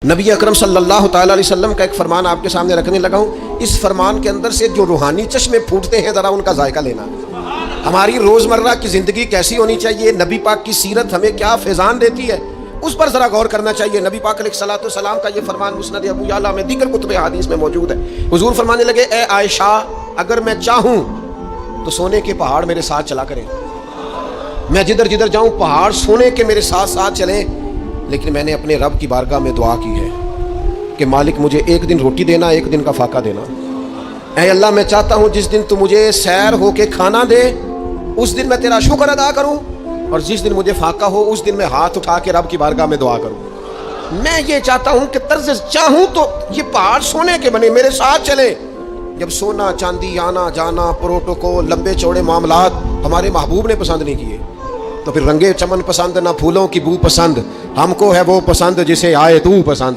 نبی اکرم صلی اللہ تعالیٰ علیہ وسلم کا ایک فرمان آپ کے سامنے رکھنے لگا ہوں۔ اس فرمان کے اندر سے جو روحانی چشمے پھوٹتے ہیں ذرا ان کا ذائقہ لینا۔ ہماری روزمرہ کی زندگی کیسی ہونی چاہیے، نبی پاک کی سیرت ہمیں کیا فیضان دیتی ہے، اس پر ذرا غور کرنا چاہیے۔ نبی پاک علیہ الصلوۃ والسلام کا یہ فرمان مسند ابو یعلا میں دیگر کتب حدیث میں موجود ہے۔ حضور فرمانے لگے، اے عائشہ، اگر میں چاہوں تو سونے کے پہاڑ میرے ساتھ چلا کریں، میں جدھر جدھر جاؤں پہاڑ سونے کے میرے ساتھ ساتھ چلیں، لیکن میں نے اپنے رب کی بارگاہ میں دعا کی ہے کہ مالک مجھے ایک دن روٹی دینا، ایک دن کا فاقہ دینا۔ اے اللہ، میں چاہتا ہوں جس دن تو مجھے سیر ہو کے کھانا دے اس دن میں تیرا شکر ادا کروں، اور جس دن مجھے فاقہ ہو اس دن میں ہاتھ اٹھا کے رب کی بارگاہ میں دعا کروں۔ میں یہ چاہتا ہوں کہ طرز چاہوں تو یہ پہاڑ سونے کے بنے میرے ساتھ چلیں۔ جب سونا چاندی، آنا جانا، پروٹوکول، لمبے چوڑے معاملات ہمارے محبوب نے پسند نہیں کیے، تو پھر رنگے چمن پسند نہ پھولوں کی بو پسند، ہم کو ہے وہ پسند جسے آئے تو پسند۔